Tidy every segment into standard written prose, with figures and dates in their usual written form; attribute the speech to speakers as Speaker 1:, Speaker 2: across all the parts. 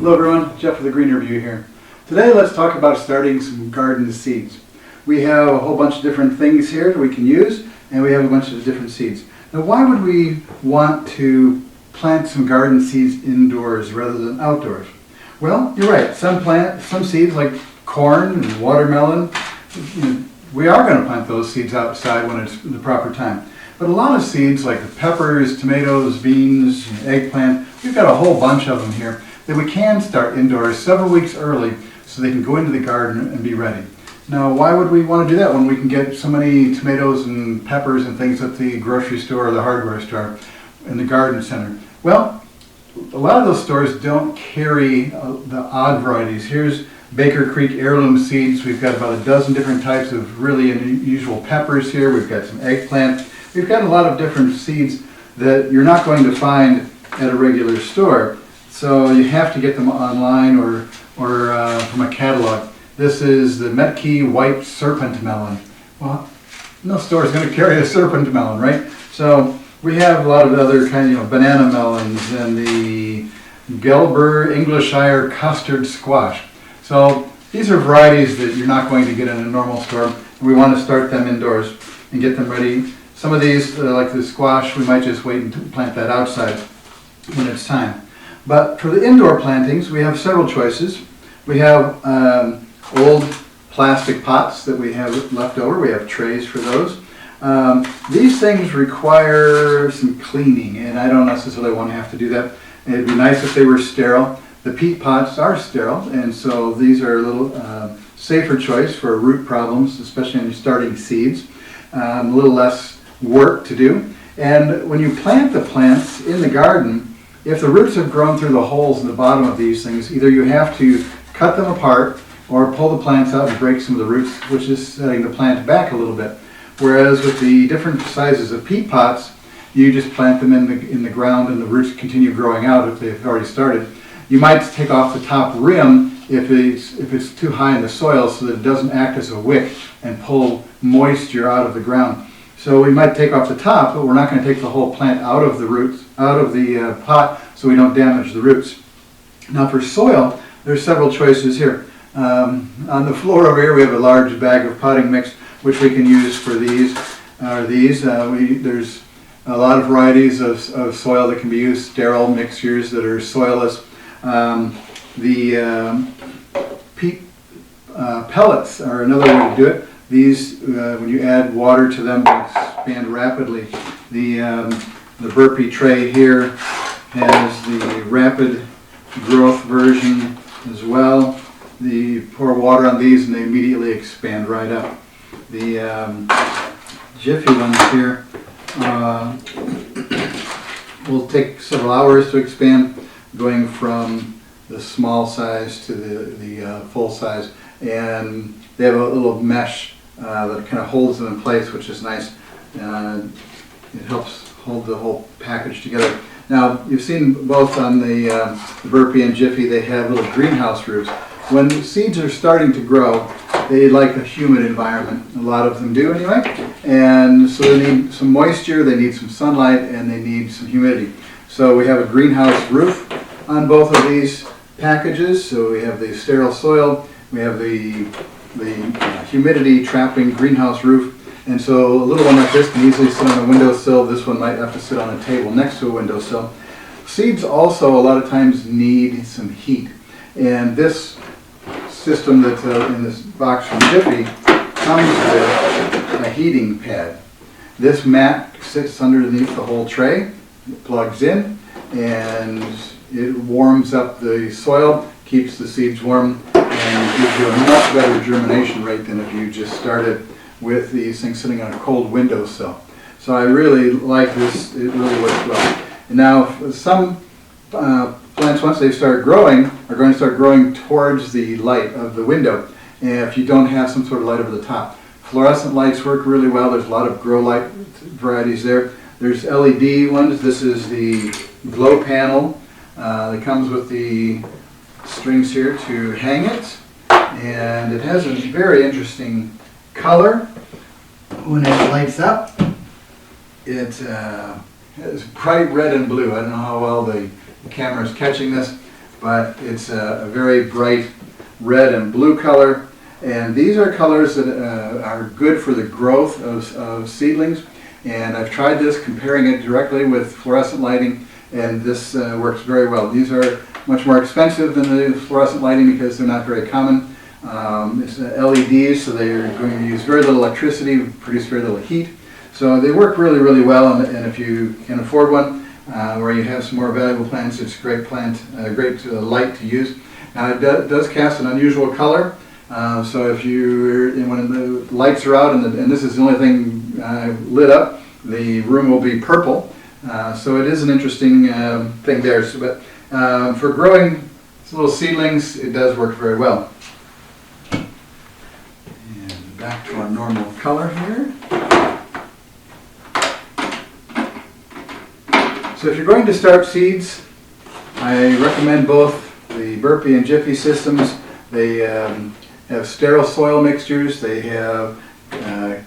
Speaker 1: Hello everyone, Jeff with the Green Review here. Today let's talk about starting some garden seeds. We have a whole bunch of different things here that we can use, and we have a bunch of different seeds. Now why would we want to plant some garden seeds indoors rather than outdoors? Well, you're right, some seeds like corn and watermelon, we are going to plant those seeds outside when it's the proper time. But a lot of seeds like the peppers, tomatoes, beans, eggplant, we've got a whole bunch of them here that we can start indoors several weeks early so they can go into the garden and be ready. Now, why would we want to do that when we can get so many tomatoes and peppers and things at the grocery store or the hardware store in the garden center? Well, a lot of those stores don't carry the odd varieties. Here's Baker Creek heirloom seeds. We've got about a dozen different types of really unusual peppers here. We've got some eggplant. We've got a lot of different seeds that you're not going to find at a regular store. So you have to get them online or from a catalog. This is the Metke white serpent melon. Well, no store is going to carry a serpent melon, right? So we have a lot of other kind of banana melons and the Gelber Englishire custard squash. So these are varieties that you're not going to get in a normal store. We want to start them indoors and get them ready. Some of these, like the squash, we might just wait and plant that outside when it's time. But for the indoor plantings, we have several choices. We have old plastic pots that we have left over. We have trays for those. These things require some cleaning, and I don't necessarily want to have to do that. It'd be nice if they were sterile. The peat pots are sterile, and so these are a little safer choice for root problems, especially when you're starting seeds. A little less work to do. And when you plant the plants in the garden, if the roots have grown through the holes in the bottom of these things, either you have to cut them apart or pull the plants out and break some of the roots, which is setting the plant back a little bit. Whereas with the different sizes of peat pots, you just plant them in the ground and the roots continue growing out if they've already started. You might take off the top rim if it's too high in the soil so that it doesn't act as a wick and pull moisture out of the ground. So we might take off the top, but we're not going to take the whole plant out of the roots, out of the pot, so we don't damage the roots. Now for soil, there's several choices here. On the floor over here we have a large bag of potting mix, which we can use for these. There's a lot of varieties of soil that can be used, sterile mixtures that are soilless. Peat pellets are another way to do it. These, when you add water to them, they expand rapidly. The Burpee tray here has the rapid growth version as well. You pour water on these and they immediately expand right up. The Jiffy ones here will take several hours to expand, going from the small size to the full size. And they have a little mesh that kind of holds them in place, which is nice. It helps hold the whole package together. Now, you've seen both on the Burpee and Jiffy, they have little greenhouse roofs. When seeds are starting to grow, they like a humid environment. A lot of them do anyway. And so they need some moisture, they need some sunlight, and they need some humidity. So we have a greenhouse roof on both of these packages. So we have the sterile soil, we have the humidity trapping greenhouse roof, and so a little one like this can easily sit on a windowsill. This one might have to sit on a table next to a windowsill. Seeds also a lot of times need some heat, and this system that's in this box from Jiffy comes with a heating pad. This mat sits underneath the whole tray, it plugs in, and it warms up the soil, keeps the seeds warm, and gives you a much better germination rate than if you just started with these things sitting on a cold windowsill. So I really like this, it really works well. And now some plants, once they start growing, are going to start growing towards the light of the window, and if you don't have some sort of light over the top. Fluorescent lights work really well. There's a lot of grow light varieties there. There's LED ones. This is the glow panel. It comes with the strings here to hang it, and it has a very interesting color. When it lights up, it has bright red and blue. I don't know how well the camera is catching this, but it's a very bright red and blue color. And these are colors that are good for the growth of seedlings. And I've tried this, comparing it directly with fluorescent lighting, and this works very well. These are much more expensive than the fluorescent lighting because they're not very common. It's LEDs, so they're going to use very little electricity, produce very little heat. So they work really, really well, and if you can afford one, where you have some more valuable plants, it's a great great light to use. Now it does cast an unusual color, so if when the lights are out and this is the only thing lit up, the room will be purple. So it is an interesting thing there. So, but for growing little seedlings, it does work very well. And back to our normal color here. So if you're going to start seeds, I recommend both the Burpee and Jiffy systems. They have sterile soil mixtures. They have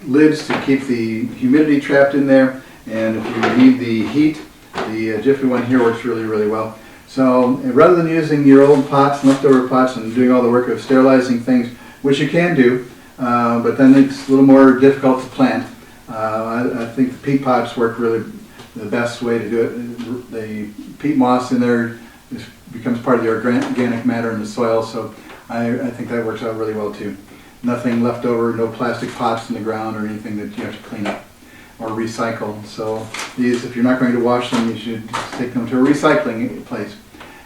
Speaker 1: lids to keep the humidity trapped in there. And if you need the heat, the Jiffy one here works really, really well. So rather than using your old pots, leftover pots, and doing all the work of sterilizing things, which you can do, but then it's a little more difficult to plant. I think the peat pots work really the best way to do it. The peat moss in there becomes part of the organic matter in the soil, so I think that works out really well too. Nothing left over, no plastic pots in the ground or anything that you have to clean up or recycle. So these, if you're not going to wash them, you should take them to a recycling place.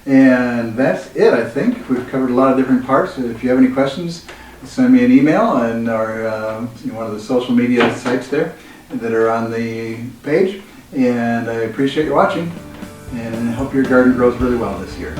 Speaker 1: And that's it, I think. We've covered a lot of different parts. If you have any questions, send me an email and one of the social media sites there that are on the page. And I appreciate you watching, and I hope your garden grows really well this year.